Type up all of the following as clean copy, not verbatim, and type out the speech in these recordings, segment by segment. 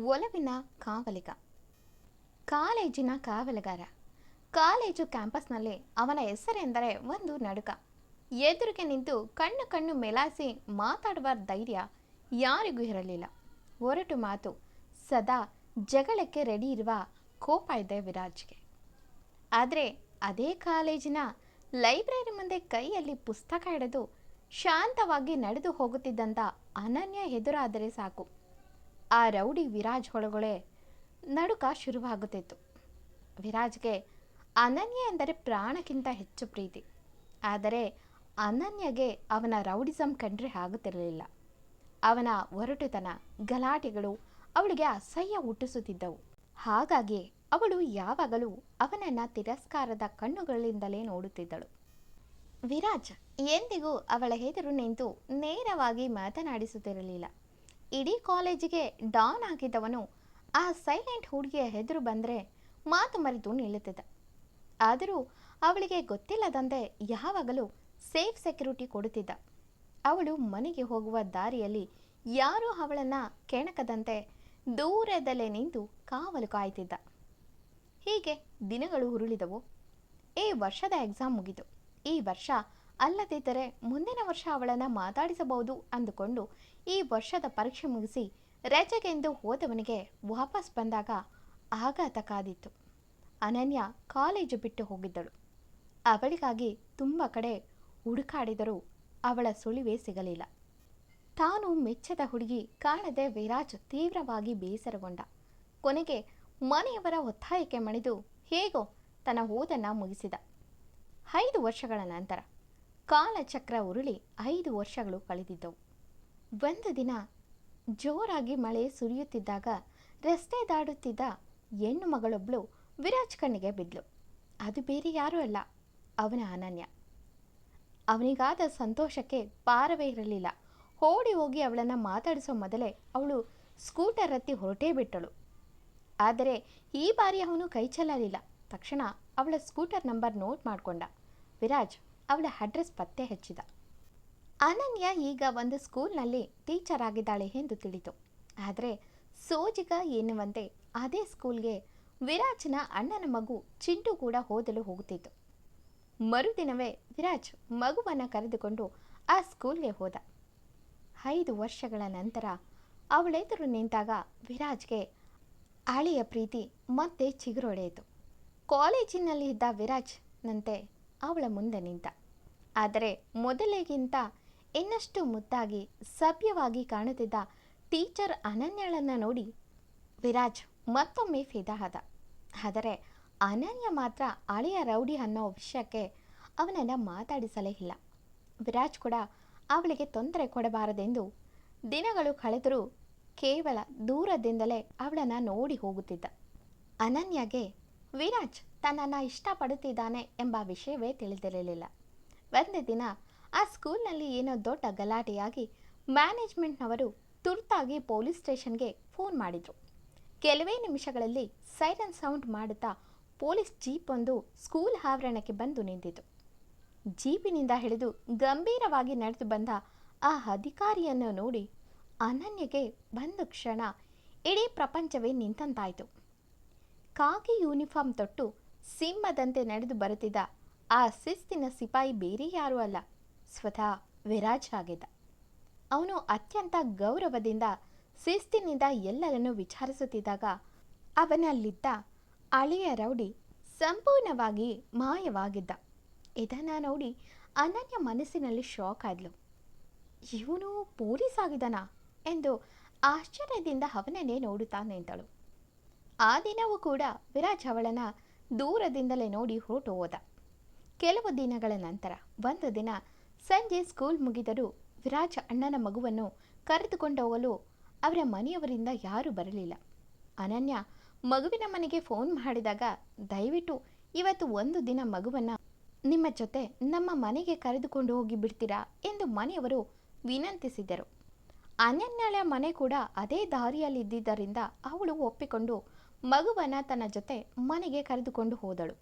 ಒಲವಿನ ಕಾವಲಿಗ. ಕಾಲೇಜಿನ ಕಾವಲುಗಾರ. ಕಾಲೇಜು ಕ್ಯಾಂಪಸ್ನಲ್ಲಿ ಅವನ ಹೆಸರೆಂದರೆ ಒಂದು ನಡುಕ. ಎದುರಿಗೆ ನಿಂತು ಕಣ್ಣು ಕಣ್ಣು ಮೆಲಾಯಿಸಿ ಮಾತಾಡುವ ಧೈರ್ಯ ಯಾರಿಗೂ ಇರಲಿಲ್ಲ. ಹೊರಟು ಮಾತು, ಸದಾ ಜಗಳಕ್ಕೆ ರೆಡಿ ಇರುವ ಕೋಪ ಇದೆ ವಿರಾಜ್ಗೆ. ಆದರೆ ಅದೇ ಕಾಲೇಜಿನ ಲೈಬ್ರರಿ ಮುಂದೆ ಕೈಯಲ್ಲಿ ಪುಸ್ತಕ ಹಿಡಿದು ಶಾಂತವಾಗಿ ನಡೆದು ಹೋಗುತ್ತಿದ್ದಂಥ ಅನನ್ಯ ಎದುರಾದರೆ ಸಾಕು, ಆ ರೌಡಿ ವಿರಾಜ್ ಒಳಗಡೆ ನಡುಕ ಶುರುವಾಗುತ್ತಿತ್ತು. ವಿರಾಜ್ಗೆ ಅನನ್ಯ ಎಂದರೆ ಪ್ರಾಣಕ್ಕಿಂತ ಹೆಚ್ಚು ಪ್ರೀತಿ. ಆದರೆ ಅನನ್ಯಗೆ ಅವನ ರೌಡಿಸಮ್ ಕಂಡ್ರೆ ಆಗುತ್ತಿರಲಿಲ್ಲ. ಅವನ ಒರಟುತನ, ಗಲಾಟೆಗಳು ಅವಳಿಗೆ ಅಸಹ್ಯ ಹುಟ್ಟಿಸುತ್ತಿದ್ದವು. ಹಾಗಾಗಿ ಅವಳು ಯಾವಾಗಲೂ ಅವನನ್ನು ತಿರಸ್ಕಾರದ ಕಣ್ಣುಗಳಿಂದಲೇ ನೋಡುತ್ತಿದ್ದಳು. ವಿರಾಜ್ ಎಂದಿಗೂ ಅವಳ ಎದುರು ನಿಂತು ನೇರವಾಗಿ ಮಾತನಾಡಿಸುತ್ತಿರಲಿಲ್ಲ. ಇಡೀ ಕಾಲೇಜಿಗೆ ಡಾನ್ ಆಗಿದ್ದವನು ಆ ಸೈಲೆಂಟ್ ಹುಡುಗಿಯ ಎದುರು ಬಂದರೆ ಮಾತು ಮರೆತು ನಿಲ್ಲುತ್ತಿದ್ದ. ಆದರೂ ಅವಳಿಗೆ ಗೊತ್ತಿಲ್ಲದಂತೆ ಯಾವಾಗಲೂ ಸೇಫ್ ಸೆಕ್ಯೂರಿಟಿ ಕೊಡುತ್ತಿದ್ದ. ಅವಳು ಮನೆಗೆ ಹೋಗುವ ದಾರಿಯಲ್ಲಿ ಯಾರೂ ಅವಳನ್ನು ಕೆಣಕದಂತೆ ದೂರದಲ್ಲೇ ನಿಂತು ಕಾವಲು ಕಾಯ್ತಿದ್ದ. ಹೀಗೆ ದಿನಗಳು ಉರುಳಿದವು. ಈ ವರ್ಷದ ಎಕ್ಸಾಮ್ ಮುಗಿತು. ಈ ವರ್ಷ ಅಲ್ಲದಿದ್ದರೆ ಮುಂದಿನ ವರ್ಷ ಅವಳನ್ನು ಮಾತಾಡಿಸಬಹುದು ಅಂದುಕೊಂಡು ಈ ವರ್ಷದ ಪರೀಕ್ಷೆ ಮುಗಿಸಿ ರಜೆಗೆಂದು ಹೋದವನಿಗೆ ವಾಪಸ್ ಬಂದಾಗ ಆಘಾತ ಕಾದಿತ್ತು. ಅನನ್ಯ ಕಾಲೇಜು ಬಿಟ್ಟು ಹೋಗಿದ್ದಳು. ಅವಳಿಗಾಗಿ ತುಂಬ ಕಡೆ ಹುಡುಕಾಡಿದರೂ ಅವಳ ಸುಳಿವೇ ಸಿಗಲಿಲ್ಲ. ತಾನು ಮೆಚ್ಚದ ಹುಡುಗಿ ಕಾಣದೆ ವಿರಾಜ್ ತೀವ್ರವಾಗಿ ಬೇಸರಗೊಂಡ. ಕೊನೆಗೆ ಮನೆಯವರ ಒತ್ತಾಯಕ್ಕೆ ಮಣಿದು ಹೇಗೋ ತನ್ನ ಓದನ್ನು ಮುಗಿಸಿದ. 5 ವರ್ಷಗಳ ನಂತರ ಕಾಲಚಕ್ರ ಉರುಳಿ 5 ವರ್ಷಗಳು ಕಳೆದಿದ್ದವು. ಒಂದು ದಿನ ಜೋರಾಗಿ ಮಳೆ ಸುರಿಯುತ್ತಿದ್ದಾಗ ರಸ್ತೆ ದಾಡುತ್ತಿದ್ದ ಹೆಣ್ಣು ಮಗಳೊಬ್ಬಳು ವಿರಾಜ್ ಕಣ್ಣಿಗೆ ಬಿದ್ಲು. ಅದು ಬೇರೆ ಯಾರೂ ಅಲ್ಲ, ಅವನ ಅನನ್ಯ. ಅವನಿಗಾದ ಸಂತೋಷಕ್ಕೆ ಪಾರವೇ ಇರಲಿಲ್ಲ. ಓಡಿ ಹೋಗಿ ಅವಳನ್ನು ಮಾತಾಡಿಸೋ ಮೊದಲೇ ಅವಳು ಸ್ಕೂಟರ್ ಹತ್ತಿ ಹೊರಟೇ ಬಿಟ್ಟಳು. ಆದರೆ ಈ ಬಾರಿ ಅವನು ಕೈ ಚೆಲ್ಲಲಿಲ್ಲ. ತಕ್ಷಣ ಅವಳ ಸ್ಕೂಟರ್ ನಂಬರ್ ನೋಟ್ ಮಾಡಿಕೊಂಡ. ವಿರಾಜ್ ಅವಳ ಅಡ್ರೆಸ್ ಪತ್ತೆ ಹಚ್ಚಿದ. ಅನನ್ಯ ಈಗ ಒಂದು ಸ್ಕೂಲ್ನಲ್ಲಿ ಟೀಚರ್ ಆಗಿದ್ದಾಳೆ ಎಂದು ತಿಳಿತು. ಆದರೆ ಸೋಜಿಗ ಎನ್ನುವಂತೆ ಅದೇ ಸ್ಕೂಲ್ಗೆ ವಿರಾಜ್ನ ಅಣ್ಣನ ಮಗು ಚಿಂಟು ಕೂಡ ಓದಲು ಹೋಗುತ್ತಿತ್ತು. ಮರುದಿನವೇ ವಿರಾಜ್ ಮಗುವನ್ನು ಕರೆದುಕೊಂಡು ಆ ಸ್ಕೂಲ್ಗೆ ಹೋದ. 5 ವರ್ಷಗಳ ನಂತರ ಅವಳೆದುರು ನಿಂತಾಗ ವಿರಾಜ್ಗೆ ಹಳೆಯ ಪ್ರೀತಿ ಮತ್ತೆ ಚಿಗುರೊಡೆಯಿತು. ಕಾಲೇಜಿನಲ್ಲಿ ಇದ್ದ ವಿರಾಜ್ನಂತೆ ಅವಳ ಮುಂದೆ ನಿಂತ. ಆದರೆ ಮೊದಲಿಗಿಂತ ಇನ್ನಷ್ಟು ಮುದ್ದಾಗಿ ಸಭ್ಯವಾಗಿ ಕಾಣುತ್ತಿದ್ದ ಟೀಚರ್ ಅನನ್ಯಳನ್ನು ನೋಡಿ ವಿರಾಜ್ ಮತ್ತೊಮ್ಮೆ ಫಿದಾ ಆದ. ಆದರೆ ಅನನ್ಯ ಮಾತ್ರ ಹಳೆಯ ರೌಡಿ ಅನ್ನೋ ವಿಷಯಕ್ಕೆ ಅವನನ್ನು ಮಾತಾಡಿಸಲೇ ಇಲ್ಲ. ವಿರಾಜ್ ಕೂಡ ಅವಳಿಗೆ ತೊಂದರೆ ಕೊಡಬಾರದೆಂದು ದಿನಗಳು ಕಳೆದರೂ ಕೇವಲ ದೂರದಿಂದಲೇ ಅವಳನ್ನು ನೋಡಿ ಹೋಗುತ್ತಿದ್ದ. ಅನನ್ಯಗೆ ವಿರಾಜ್ ತನ್ನನ್ನು ಇಷ್ಟಪಡುತ್ತಿದ್ದಾನೆ ಎಂಬ ವಿಷಯವೇ ತಿಳಿದಿರಲಿಲ್ಲ. ಒಂದು ದಿನ ಆ ಸ್ಕೂಲ್ನಲ್ಲಿ ಏನೋ ದೊಡ್ಡ ಗಲಾಟೆಯಾಗಿ ಮ್ಯಾನೇಜ್ಮೆಂಟ್ನವರು ತುರ್ತಾಗಿ ಪೊಲೀಸ್ ಸ್ಟೇಷನ್ಗೆ ಫೋನ್ ಮಾಡಿದರು. ಕೆಲವೇ ನಿಮಿಷಗಳಲ್ಲಿ ಸೈರನ್ ಸೌಂಡ್ ಮಾಡುತ್ತಾ ಪೊಲೀಸ್ ಜೀಪ್ ಒಂದು ಸ್ಕೂಲ್ ಆವರಣಕ್ಕೆ ಬಂದು ನಿಂತಿತು. ಜೀಪಿನಿಂದ ಹಿಡಿದು ಗಂಭೀರವಾಗಿ ನಡೆದು ಬಂದ ಆ ಅಧಿಕಾರಿಯನ್ನು ನೋಡಿ ಅನನ್ಯಗೆ ಬಂದ ಕ್ಷಣ ಇಡೀ ಪ್ರಪಂಚವೇ ನಿಂತಂತಾಯಿತು. ಕಾಕಿ ಯೂನಿಫಾರ್ಮ್ ತೊಟ್ಟು ಸಿಂಹದಂತೆ ನಡೆದು ಬರುತ್ತಿದ್ದ ಆ ಶಿಸ್ತಿನ ಸಿಪಾಯಿ ಬೇರೆ ಯಾರೂ ಅಲ್ಲ, ಸ್ವತಃ ವಿರಾಜ್ ಆಗಿದ್ದ. ಅವನು ಅತ್ಯಂತ ಗೌರವದಿಂದ ಶಿಸ್ತಿನಿಂದ ಎಲ್ಲರನ್ನೂ ವಿಚಾರಿಸುತ್ತಿದ್ದಾಗ ಅವನಲ್ಲಿದ್ದ ಹಳೆಯ ರೌಡಿ ಸಂಪೂರ್ಣವಾಗಿ ಮಾಯವಾಗಿದ್ದ. ಇದನ್ನು ನೋಡಿ ಅನನ್ಯ ಮನಸ್ಸಿನಲ್ಲಿ ಶಾಕ್ ಆದ್ಲು. ಇವನು ಪೊಲೀಸ್ ಆಗಿದ್ದಾನಾ ಎಂದು ಆಶ್ಚರ್ಯದಿಂದ ಅವನನ್ನೇ ನೋಡುತ್ತಾ ನಿಂತಳು. ಆ ದಿನವೂ ಕೂಡ ವಿರಾಜ್ ಅವಳನ್ನು ದೂರದಿಂದಲೇ ನೋಡಿ ಹೊರಟು ಹೋದ. ಕೆಲವು ದಿನಗಳ ನಂತರ ಒಂದು ದಿನ ಸಂಜೆ ಸ್ಕೂಲ್ ಮುಗಿದರೂ ವಿರಾಜ್ ಅಣ್ಣನ ಮಗುವನ್ನು ಕರೆದುಕೊಂಡು ಹೋಗಲು ಅವರ ಮನೆಯವರಿಂದ ಯಾರೂ ಬರಲಿಲ್ಲ. ಅನನ್ಯ ಮಗುವಿನ ಮನೆಗೆ ಫೋನ್ ಮಾಡಿದಾಗ ದಯವಿಟ್ಟು ಇವತ್ತು ಒಂದು ದಿನ ಮಗುವನ್ನು ನಿಮ್ಮ ಜೊತೆ ನಮ್ಮ ಮನೆಗೆ ಕರೆದುಕೊಂಡು ಹೋಗಿ ಬಿಡ್ತೀರಾ ಎಂದು ಮನೆಯವರು ವಿನಂತಿಸಿದರು. ಅನನ್ಯಳ ಮನೆ ಕೂಡ ಅದೇ ದಾರಿಯಲ್ಲಿದ್ದರಿಂದ ಅವಳು ಒಪ್ಪಿಕೊಂಡು ಮಗುವನ್ನು ತನ್ನ ಜೊತೆ ಮನೆಗೆ ಕರೆದುಕೊಂಡು ಹೋದಳು.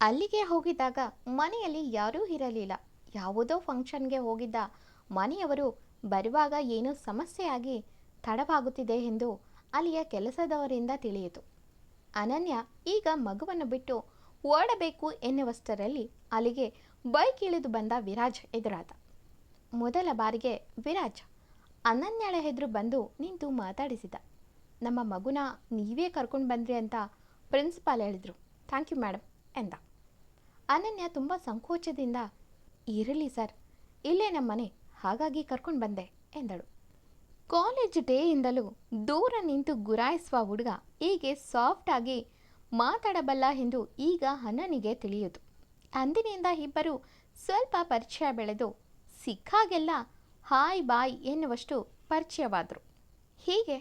ಅಲ್ಲಿಗೆ ಹೋಗಿದ್ದಾಗ ಮನೆಯಲ್ಲಿ ಯಾರೂ ಇರಲಿಲ್ಲ. ಯಾವುದೋ ಫಂಕ್ಷನ್ಗೆ ಹೋಗಿದ್ದ ಮನೆಯವರು ಬರುವಾಗ ಏನೋ ಸಮಸ್ಯೆಯಾಗಿ ತಡವಾಗುತ್ತಿದೆ ಎಂದು ಅಲ್ಲಿಯ ಕೆಲಸದವರಿಂದ ತಿಳಿಯಿತು. ಅನನ್ಯ ಈಗ ಮಗುವನ್ನು ಬಿಟ್ಟು ಓಡಬೇಕು ಎನ್ನುವಷ್ಟರಲ್ಲಿ ಅಲ್ಲಿಗೆ ಬೈಕ್ ಇಳಿದು ಬಂದ ವಿರಾಜ್ ಎದುರಾದ. ಮೊದಲ ಬಾರಿಗೆ ವಿರಾಜ್ ಅನನ್ಯಳ ಎದುರು ಬಂದು ನಿಂತು ಮಾತಾಡಿಸಿದ. ನಮ್ಮ ಮಗುನ ನೀವೇ ಕರ್ಕೊಂಡು ಬಂದ್ರಿ ಅಂತ ಪ್ರಿನ್ಸಿಪಾಲ್ ಹೇಳಿದರು, ಥ್ಯಾಂಕ್ ಯು ಮೇಡಮ್ ಎಂದ. ಅನನ್ಯ ತುಂಬ ಸಂಕೋಚದಿಂದ, ಇರಲಿ ಸರ್, ಇಲ್ಲೇ ನಮ್ಮ ಮನೆ, ಹಾಗಾಗಿ ಕರ್ಕೊಂಡು ಬಂದೆ ಎಂದಳು. ಕಾಲೇಜ್ ಡೇಯಿಂದಲೂ ದೂರ ನಿಂತು ಗುರಾಯಿಸುವ ಹುಡುಗ ಹೀಗೆ ಸಾಫ್ಟಾಗಿ ಮಾತಾಡಬಲ್ಲ ಎಂದು ಈಗ ಅನನ್ಯಗೆ ತಿಳಿಯಿತು. ಅಂದಿನಿಂದ ಇಬ್ಬರು ಸ್ವಲ್ಪ ಪರಿಚಯ ಬೆಳೆದು ಸಿಕ್ಕಾಗೆಲ್ಲ ಹಾಯ್ ಬಾಯ್ ಎನ್ನುವಷ್ಟು ಪರಿಚಯವಾದರು. ಹೀಗೆ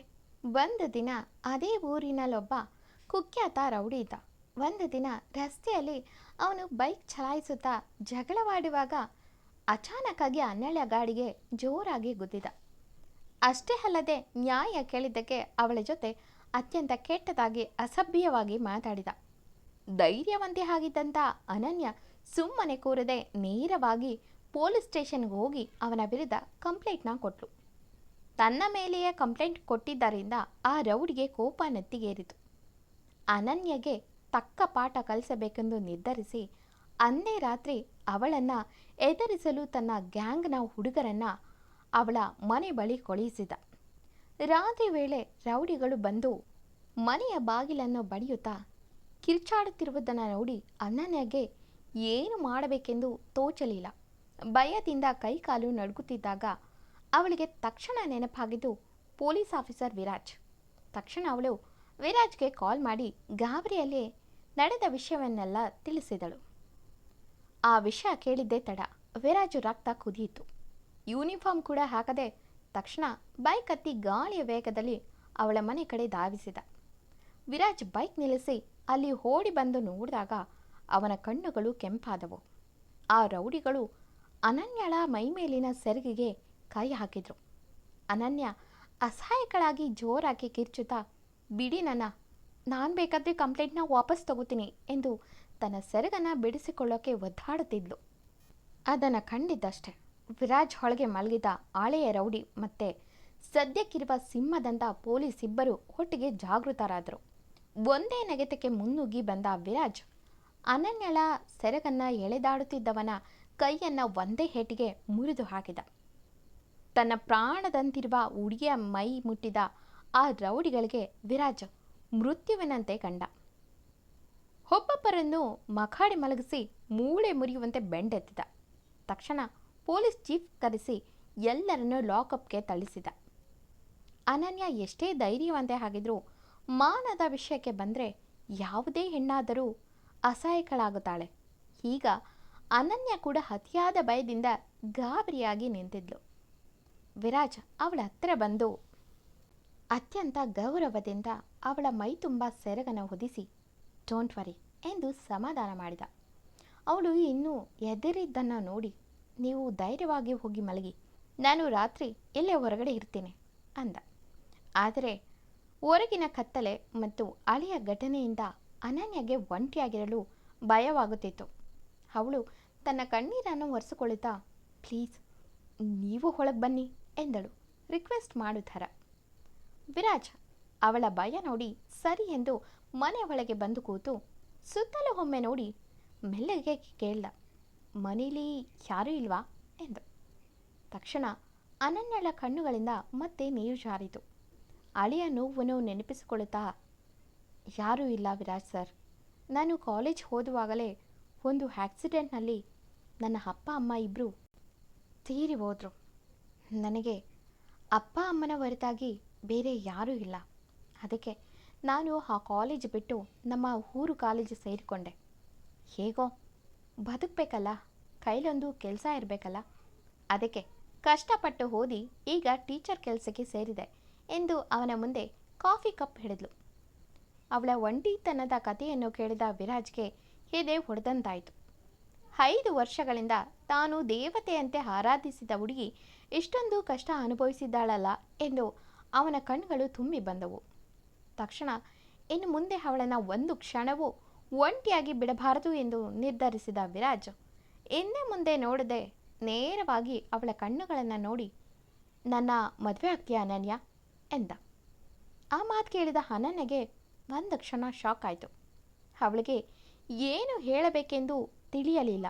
ಒಂದು ದಿನ ಅದೇ ಊರಿನಲ್ಲೊಬ್ಬ ಕುಖ್ಯಾತ ರೌಡಿ ಇದ್ದ. ಒಂದು ದಿನ ರಸ್ತೆಯಲ್ಲಿ ಅವನು ಬೈಕ್ ಚಲಾಯಿಸುತ್ತಾ ಜಗಳವಾಡುವಾಗ ಅಚಾನಕ್ಕಾಗಿ ಅನನ್ಯ ಗಾಡಿಗೆ ಜೋರಾಗಿ ಗುದ್ದಿದ. ಅಷ್ಟೇ ಅಲ್ಲದೆ ನ್ಯಾಯ ಕೇಳಿದ್ದಕ್ಕೆ ಅವಳ ಜೊತೆ ಅತ್ಯಂತ ಕೆಟ್ಟದಾಗಿ ಅಸಭ್ಯವಾಗಿ ಮಾತಾಡಿದ. ಧೈರ್ಯವಂತೆ ಆಗಿದ್ದಂಥ ಅನನ್ಯ ಸುಮ್ಮನೆ ಕೂರದೆ ನೇರವಾಗಿ ಪೊಲೀಸ್ ಸ್ಟೇಷನ್ಗೆ ಹೋಗಿ ಅವನ ವಿರುದ್ಧ ಕಂಪ್ಲೇಂಟ್ನ ಕೊಟ್ಟಳು. ತನ್ನ ಮೇಲೆಯೇ ಕಂಪ್ಲೇಂಟ್ ಕೊಟ್ಟಿದ್ದರಿಂದ ಆ ರೌಡಿಗೆ ಕೋಪ ನೆತ್ತಿಗೇರಿತು. ಅನನ್ಯಗೆ ತಕ್ಕ ಪಾಠ ಕಲಿಸಬೇಕೆಂದು ನಿರ್ಧರಿಸಿ ಅಂದೇ ರಾತ್ರಿ ಅವಳನ್ನು ಎದುರಿಸಲು ತನ್ನ ಗ್ಯಾಂಗ್ನ ಹುಡುಗರನ್ನು ಅವಳ ಮನೆ ಬಳಿ ಕಳುಹಿಸಿದ. ರಾತ್ರಿ ವೇಳೆ ರೌಡಿಗಳು ಬಂದು ಮನೆಯ ಬಾಗಿಲನ್ನು ಬಡಿಯುತ್ತಾ ಕಿರ್ಚಾಡುತ್ತಿರುವುದನ್ನು ನೋಡಿ ಅನನ್ಯಗೆ ಏನು ಮಾಡಬೇಕೆಂದು ತೋಚಲಿಲ್ಲ. ಭಯದಿಂದ ಕೈಕಾಲು ನಡುಗುತ್ತಿದ್ದಾಗ ಅವಳಿಗೆ ತಕ್ಷಣ ನೆನಪಾಗಿದ್ದು ಪೊಲೀಸ್ ಆಫೀಸರ್ ವಿರಾಜ್. ತಕ್ಷಣ ಅವಳು ವಿರಾಜ್ಗೆ ಕಾಲ್ ಮಾಡಿ ಗಾಬರಿಯಲ್ಲೇ ನಡೆದ ವಿಷಯವನ್ನೆಲ್ಲ ತಿಳಿಸಿದಳು. ಆ ವಿಷಯ ಕೇಳಿದ್ದೇ ತಡ ವಿರಾಜು ರಕ್ತ ಕುದಿಯಿತು. ಯೂನಿಫಾರ್ಮ್ ಕೂಡ ಹಾಕದೆ ತಕ್ಷಣ ಬೈಕ್ ಹತ್ತಿ ಗಾಳಿಯ ವೇಗದಲ್ಲಿ ಅವಳ ಮನೆ ಕಡೆ ಧಾವಿಸಿದ. ವಿರಾಜ್ ಬೈಕ್ ನಿಲ್ಲಿಸಿ ಅಲ್ಲಿ ಓಡಿ ಬಂದು ನೋಡಿದಾಗ ಅವನ ಕಣ್ಣುಗಳು ಕೆಂಪಾದವು. ಆ ರೌಡಿಗಳು ಅನನ್ಯಳ ಮೈಮೇಲಿನ ಸೆರಗಿಗೆ ಕೈ ಹಾಕಿದ್ರು. ಅನನ್ಯ ಅಸಹಾಯಕಳಾಗಿ ಜೋರಾಗಿ ಕಿರ್ಚುತ್ತಾ, ಬಿಡಿ ನಾನು ಬೇಕಾದರೆ ಕಂಪ್ಲೇಂಟ್ನ ವಾಪಸ್ ತಗೋತೀನಿ ಎಂದು ತನ್ನ ಸೆರಗನ್ನು ಬಿಡಿಸಿಕೊಳ್ಳೋಕೆ ಒದ್ದಾಡುತ್ತಿದ್ಲು. ಅದನ್ನು ಕಂಡಿದ್ದಷ್ಟೆ ವಿರಾಜ್ ಹೊಳಗೆ ಮಲಗಿದ ಆಳೆಯ ರೌಡಿ ಮತ್ತೆ ಸದ್ಯಕ್ಕಿರುವ ಸಿಂಹದಂಥ ಪೊಲೀಸ್ ಇಬ್ಬರು ಒಟ್ಟಿಗೆ ಜಾಗೃತರಾದರು. ಒಂದೇ ನೆಗೆತಕ್ಕೆ ಮುನ್ನುಗ್ಗಿ ಬಂದ ವಿರಾಜ್ ಅನನ್ಯಳ ಸೆರಗನ್ನು ಎಳೆದಾಡುತ್ತಿದ್ದವನ ಕೈಯನ್ನು ಒಂದೇ ಹೇಟಿಗೆ ಮುರಿದು ಹಾಕಿದ. ತನ್ನ ಪ್ರಾಣದಂತಿರುವ ಹುಡುಗಿಯ ಮೈ ಮುಟ್ಟಿದ ಆ ರೌಡಿಗಳಿಗೆ ವಿರಾಜ್ ಮೃತ್ಯುವಿನಂತೆ ಕಂಡ. ಒಬ್ಬೊಬ್ಬರನ್ನು ಮಖಾಡಿ ಮಲಗಿಸಿ ಮೂಳೆ ಮುರಿಯುವಂತೆ ಬೆಂಡೆತ್ತಿದ. ತಕ್ಷಣ ಪೊಲೀಸ್ ಚೀಫ್ ಕರೆಸಿ ಎಲ್ಲರನ್ನೂ ಲಾಕಪ್ಗೆ ತಳ್ಳಿಸಿದ. ಅನನ್ಯ ಎಷ್ಟೇ ಧೈರ್ಯವಂತೆ ಆಗಿದ್ರೂ ಮಾನದ ವಿಷಯಕ್ಕೆ ಬಂದರೆ ಯಾವುದೇ ಹೆಣ್ಣಾದರೂ ಅಸಹಾಯಕಳಾಗುತ್ತಾಳೆ. ಈಗ ಅನನ್ಯ ಕೂಡ ಅತಿಯಾದ ಭಯದಿಂದ ಗಾಬರಿಯಾಗಿ ನಿಂತಿದ್ಲು. ವಿರಾಜ್ ಅವಳ ಹತ್ತಿರ ಬಂದು ಅತ್ಯಂತ ಗೌರವದಿಂದ ಅವಳ ಮೈ ತುಂಬ ಸೆರಗನ್ನು ಹೊದಿಸಿ ಡೋಂಟ್ ವರಿ ಎಂದು ಸಮಾಧಾನ ಮಾಡಿದ. ಅವಳು ಇನ್ನೂ ಎದುರಿದ್ದನ್ನು ನೋಡಿ, ನೀವು ಧೈರ್ಯವಾಗಿ ಹೋಗಿ ಮಲಗಿ, ನಾನು ರಾತ್ರಿ ಇಲ್ಲೇ ಹೊರಗಡೆ ಇರ್ತೀನಿ ಅಂದ. ಆದರೆ ಹೊರಗಿನ ಕತ್ತಲೆ ಮತ್ತು ಹಳೆಯ ಘಟನೆಯಿಂದ ಅನನ್ಯಗೆ ಒಂಟಿಯಾಗಿರಲು ಭಯವಾಗುತ್ತಿತ್ತು. ಅವಳು ತನ್ನ ಕಣ್ಣೀರನ್ನು ಒರೆಸಿಕೊಳ್ಳುತ್ತಾ, ಪ್ಲೀಸ್ ನೀವು ಒಳಗೆ ಬನ್ನಿ ಎಂದಳು ರಿಕ್ವೆಸ್ಟ್ ಮಾಡೋ ಥರ. ವಿರಾಜ್ ಅವಳ ಭಯ ನೋಡಿ ಸರಿ ಎಂದು ಮನೆ ಒಳಗೆ ಬಂದು ಕೂತು ಸುತ್ತಲೂ ಒಮ್ಮೆ ನೋಡಿ ಮೆಲ್ಲಗೆ ಕೇಳ್ದ, ಮನೇಲಿ ಯಾರೂ ಇಲ್ವಾ ಎಂದು. ತಕ್ಷಣ ಅನನ್ಯಳ ಕಣ್ಣುಗಳಿಂದ ಮತ್ತೆ ನೀರು ಜಾರಿತು. ಹಳೆಯ ನೋವನ್ನು ನೆನಪಿಸಿಕೊಳ್ಳುತ್ತಾ, ಯಾರೂ ಇಲ್ಲ ವಿರಾಜ್ ಸರ್, ನಾನು ಕಾಲೇಜ್ ಓದುವಾಗಲೇ ಒಂದು ಆಕ್ಸಿಡೆಂಟ್ನಲ್ಲಿ ನನ್ನ ಅಪ್ಪ ಅಮ್ಮ ಇಬ್ಬರು ತೀರಿ ಹೋದರು. ನನಗೆ ಅಪ್ಪ ಅಮ್ಮನ ಹೊರತಾಗಿ ಬೇರೆ ಯಾರೂ ಇಲ್ಲ. ಅದಕ್ಕೆ ನಾನು ಆ ಕಾಲೇಜ್ ಬಿಟ್ಟು ನಮ್ಮ ಊರು ಕಾಲೇಜ್ ಸೇರಿಕೊಂಡೆ. ಹೇಗೋ ಬದುಕಬೇಕಲ್ಲ, ಕೈಲೊಂದು ಕೆಲಸ ಇರಬೇಕಲ್ಲ, ಅದಕ್ಕೆ ಕಷ್ಟಪಟ್ಟು ಓದಿ ಈಗ ಟೀಚರ್ ಕೆಲಸಕ್ಕೆ ಸೇರಿದೆ ಎಂದು ಅವನ ಮುಂದೆ ಕಾಫಿ ಕಪ್ ಹಿಡಿದ್ಲು. ಅವಳ ಒಂಟಿತನದ ಕಥೆಯನ್ನು ಕೇಳಿದ ವಿರಾಜ್ಗೆ ಎದೆ ಹೊಡೆದಂತಾಯಿತು. 5 ವರ್ಷಗಳಿಂದ ತಾನು ದೇವತೆಯಂತೆ ಆರಾಧಿಸಿದ ಹುಡುಗಿ ಇಷ್ಟೊಂದು ಕಷ್ಟ ಅನುಭವಿಸಿದ್ದಾಳಲ್ಲ ಎಂದು ಅವನ ಕಣ್ಣುಗಳು ತುಂಬಿ ಬಂದವು. ತಕ್ಷಣ ಇನ್ನು ಮುಂದೆ ಅವಳನ್ನು ಒಂದು ಕ್ಷಣವೂ ಒಂಟಿಯಾಗಿ ಬಿಡಬಾರದು ಎಂದು ನಿರ್ಧರಿಸಿದ ವಿರಾಜ್ ಹಿಂದೆ ಮುಂದೆ ನೋಡದೆ ನೇರವಾಗಿ ಅವಳ ಕಣ್ಣುಗಳನ್ನು ನೋಡಿ, ನನ್ನ ಮದುವೆ ಆಗ್ತೀಯ ಅನನ್ಯ ಎಂದ. ಆ ಮಾತು ಕೇಳಿದ ಅನನ್ಯಗೆ ಒಂದು ಕ್ಷಣ ಶಾಕ್ ಆಯಿತು. ಅವಳಿಗೆ ಏನು ಹೇಳಬೇಕೆಂದು ತಿಳಿಯಲಿಲ್ಲ.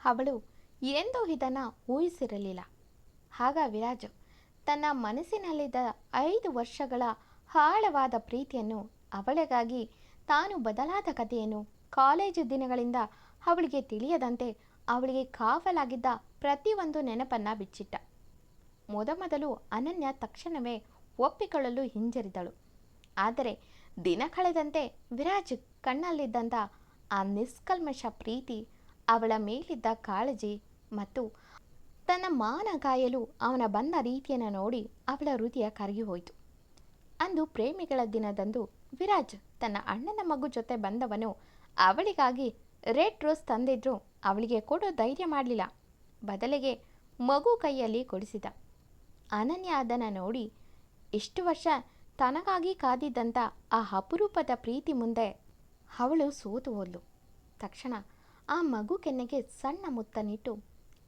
ಅವಳು ಎಂದೂ ಇದನ್ನು ಊಹಿಸಿರಲಿಲ್ಲ. ಆಗ ವಿರಾಜ್ ತನ್ನ ಮನಸ್ಸಿನಲ್ಲಿದ್ದ 5 ವರ್ಷಗಳ ಆಳವಾದ ಪ್ರೀತಿಯನ್ನು, ಅವಳಿಗಾಗಿ ತಾನು ಬದಲಾದ ಕಥೆಯನ್ನು, ಕಾಲೇಜು ದಿನಗಳಿಂದ ಅವಳಿಗೆ ತಿಳಿಯದಂತೆ ಅವಳಿಗೆ ಕಾವಲಾಗಿದ್ದ ಪ್ರತಿಯೊಂದು ನೆನಪನ್ನು ಬಿಚ್ಚಿಟ್ಟ. ಮೊದಮೊದಲು ಅನನ್ಯ ತಕ್ಷಣವೇ ಒಪ್ಪಿಕೊಳ್ಳಲು ಹಿಂಜರಿದಳು. ಆದರೆ ದಿನ ಕಳೆದಂತೆ ವಿರಾಜ್ ಕಣ್ಣಲ್ಲಿದ್ದಂಥ ಆ ನಿಷ್ಕಲ್ಮಶ ಪ್ರೀತಿ, ಅವಳ ಮೇಲಿದ್ದ ಕಾಳಜಿ ಮತ್ತು ತನ್ನ ಮಾನ ಕಾಯಲು ಅವನ ಬಂದ ರೀತಿಯನ್ನು ನೋಡಿ ಅವಳ ಹೃದಯ ಕರಗಿ ಹೋಯಿತು. ಅಂದು ಪ್ರೇಮಿಗಳ ದಿನದಂದು ವಿರಾಜ್ ತನ್ನ ಅಣ್ಣನ ಮಗು ಜೊತೆ ಬಂದವನು ಅವಳಿಗಾಗಿ ರೆಡ್ ರೋಸ್ ತಂದಿದ್ರು ಅವಳಿಗೆ ಕೊಡೋ ಧೈರ್ಯ ಮಾಡಲಿಲ್ಲ. ಬದಲಿಗೆ ಮಗು ಕೈಯಲ್ಲಿ ಕೊಡಿಸಿದ. ಅನನ್ಯ ಅದನ್ನು ನೋಡಿ ಇಷ್ಟು ವರ್ಷ ತನಗಾಗಿ ಕಾದಿದ್ದಂಥ ಆ ಅಪರೂಪದ ಪ್ರೀತಿ ಮುಂದೆ ಅವಳು ಸೋತು ಹೋದ್ಲು. ತಕ್ಷಣ ಆ ಮಗು ಕೆನ್ನೆಗೆ ಸಣ್ಣ ಮುತ್ತನಿಟ್ಟು,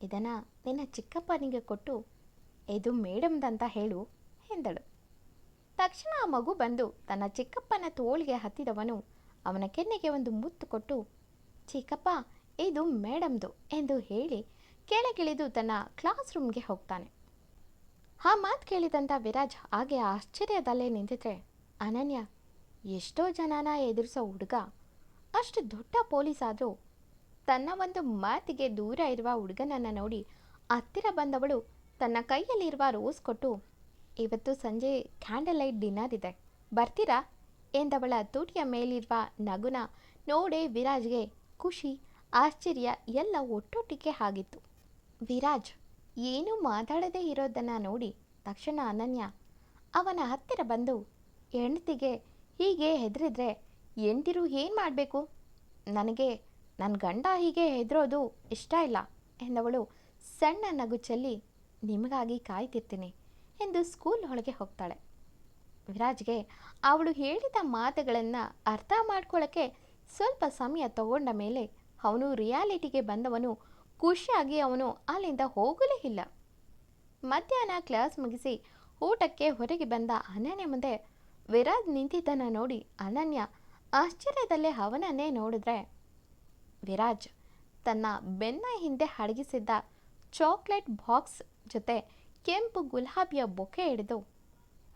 ಇದನ್ನು ನಿನ್ನ ಚಿಕ್ಕಪ್ಪನಿಗೆ ಕೊಟ್ಟು ಇದು ಮೇಡಮ್ದಂತ ಹೇಳು ಎಂದಳು. ತಕ್ಷಣ ಆ ಮಗು ಬಂದು ತನ್ನ ಚಿಕ್ಕಪ್ಪನ ತೋಳಿಗೆ ಹತ್ತಿದವನು ಅವನ ಕೆನ್ನೆಗೆ ಒಂದು ಮುತ್ತು ಕೊಟ್ಟು, ಚಿಕ್ಕಪ್ಪ ಇದು ಮೇಡಮ್ದು ಎಂದು ಹೇಳಿ ಕೆಳಗಿಳಿದು ತನ್ನ ಕ್ಲಾಸ್ ರೂಮ್ಗೆ ಹೋಗ್ತಾನೆ. ಆ ಮಾತು ಕೇಳಿದಂಥ ವಿರಾಜ್ ಹಾಗೆ ಆಶ್ಚರ್ಯದಲ್ಲೇ ನಿಂತಿದ್ರೆ, ಅನನ್ಯ ಎಷ್ಟೋ ಜನನ ಎದುರಿಸೋ ಹುಡುಗ ಅಷ್ಟು ದೊಡ್ಡ ಪೊಲೀಸ್ ಆದರೂ ತನ್ನ ಒಂದು ಮಾತಿಗೆ ದೂರ ಇರುವ ಹುಡುಗನನ್ನು ನೋಡಿ ಹತ್ತಿರ ಬಂದವಳು ತನ್ನ ಕೈಯಲ್ಲಿರುವ ರೋಸ್ ಕೊಟ್ಟು, ಇವತ್ತು ಸಂಜೆ ಕ್ಯಾಂಡಲ್ ಲೈಟ್ ಡಿನ್ನರ್ ಇದೆ, ಬರ್ತೀರಾ ಎಂದವಳ ತುಟಿಯ ಮೇಲಿರುವ ನಗುನ ನೋಡೇ ವಿರಾಜ್ಗೆ ಖುಷಿ, ಆಶ್ಚರ್ಯ ಎಲ್ಲ ಒಟ್ಟೊಟ್ಟಿಗೆ ಆಗಿತ್ತು. ವಿರಾಜ್ ಏನೂ ಮಾತಾಡದೇ ಇರೋದನ್ನು ನೋಡಿ ತಕ್ಷಣ ಅನನ್ಯ ಅವನ ಹತ್ತಿರ ಬಂದು, ಹೆಂಡತಿಗೆ ಹೀಗೆ ಹೆದರಿದ್ರೆ ಹೆಂಡತಿರು ಏನು ಮಾಡಬೇಕು? ನನಗೆ ನನ್ನ ಗಂಡ ಹೀಗೆ ಹೆದರೋದು ಇಷ್ಟ ಇಲ್ಲ ಎಂದವಳು ಸಣ್ಣ ನಗು ಚೆಲ್ಲಿ, ನಿಮಗಾಗಿ ಕಾಯ್ತಿರ್ತೀನಿ ಎಂದು ಸ್ಕೂಲ್ ಒಳಗೆ ಹೋಗ್ತಾಳೆ. ವಿರಾಜ್ಗೆ ಅವಳು ಹೇಳಿದ ಮಾತುಗಳನ್ನು ಅರ್ಥ ಮಾಡ್ಕೊಳ್ಳೋಕ್ಕೆ ಸ್ವಲ್ಪ ಸಮಯ ತಗೊಂಡ ಮೇಲೆ ಅವನು ರಿಯಾಲಿಟಿಗೆ ಬಂದವನು ಖುಷಿಯಾಗಿ ಅವನು ಅಲ್ಲಿಂದ ಹೋಗಲೇ ಇಲ್ಲ. ಮಧ್ಯಾಹ್ನ ಕ್ಲಾಸ್ ಮುಗಿಸಿ ಊಟಕ್ಕೆ ಹೊರಗೆ ಬಂದ ಅನನ್ಯ ಮುಂದೆ ವಿರಾಜ್ ನಿಂತಿದ್ದನ್ನು ನೋಡಿ ಅನನ್ಯ ಆಶ್ಚರ್ಯದಲ್ಲೇ ಅವನನ್ನೇ ನೋಡಿದ್ರೆ, ವಿರಾಜ್ ತನ್ನ ಬೆನ್ನ ಹಿಂದೆ ಅಡಗಿಸಿದ್ದ ಚಾಕ್ಲೇಟ್ ಬಾಕ್ಸ್ ಜೊತೆ ಕೆಂಪು ಗುಲಾಬಿಯ ಬೊಕ್ಕೆ ಹಿಡಿದು,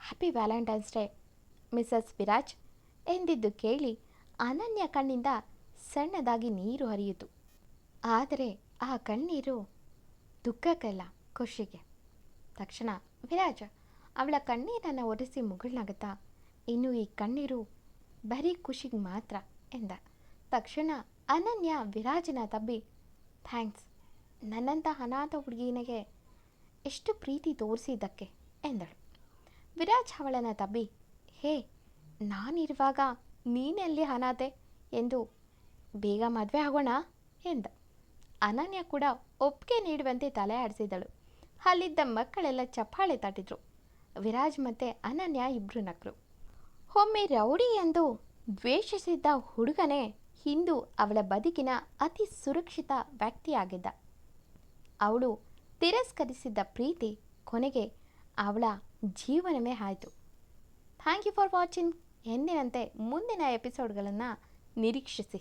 happy Valentine's day Mrs Viraj ಎಂದಿದ್ದು ಕೇಳಿ ಅನನ್ಯ ಕಣ್ಣಿಂದ ಸಣ್ಣದಾಗಿ ನೀರು ಹರಿಯಿತು. ಆದರೆ ಆ ಕಣ್ಣೀರು ದುಃಖಕ್ಕಲ್ಲ, ಖುಷಿಗೆ. ತಕ್ಷಣ ವಿರಾಜ್ ಅವಳ ಕಣ್ಣೀರನ್ನು ಒರೆಸಿ ಮುಗುಳ್ನಗುತ್ತಾ, ಇನ್ನು ಈ ಕಣ್ಣೀರು ಬರೀ ಖುಷಿಗೆ ಮಾತ್ರ ಎಂದ. ತಕ್ಷಣ ಅನನ್ಯ ವಿರಾಜನ ತಬ್ಬಿ, ಥ್ಯಾಂಕ್ಸ್, ನನ್ನಂಥ ಅನಾಥ ಹುಡುಗಿನಿಗೆ ಎಷ್ಟು ಪ್ರೀತಿ ತೋರಿಸಿದ್ದಕ್ಕೆ ಎಂದಳು. ವಿರಾಜ್ ಅವಳನ್ನು ತಬ್ಬಿ, ಹೇ, ನಾನಿರುವಾಗ ನೀನೆಲ್ಲಿ ಅನಾಥೆ ಎಂದು ಬೇಗ ಮದುವೆ ಆಗೋಣ ಎಂದ. ಅನನ್ಯ ಕೂಡ ಒಪ್ಪಿಗೆ ನೀಡುವಂತೆ ತಲೆ ಆಡಿಸಿದಳು. ಅಲ್ಲಿದ್ದ ಮಕ್ಕಳೆಲ್ಲ ಚಪ್ಪಾಳೆ ತಟ್ಟಿದ್ರು. ವಿರಾಜ್ ಮತ್ತು ಅನನ್ಯ ಇಬ್ಬರು ನಕ್ಕರು. ಒಮ್ಮೆ ರೌಡಿ ಎಂದು ದ್ವೇಷಿಸಿದ್ದ ಹುಡುಗನೇ ಇಂದು ಅವಳ ಬದುಕಿನ ಅತಿ ಸುರಕ್ಷಿತ ವ್ಯಕ್ತಿಯಾಗಿದ್ದ. ಅವಳು ತಿರಸ್ಕರಿಸಿದ್ದ ಪ್ರೀತಿ ಕೊನೆಗೆ ಅವಳ ಜೀವನವೇ ಆಯಿತು. Thank you for watching. ಎಂದಿನಂತೆ ಮುಂದಿನ ಎಪಿಸೋಡ್ಗಳನ್ನು ನಿರೀಕ್ಷಿಸಿ.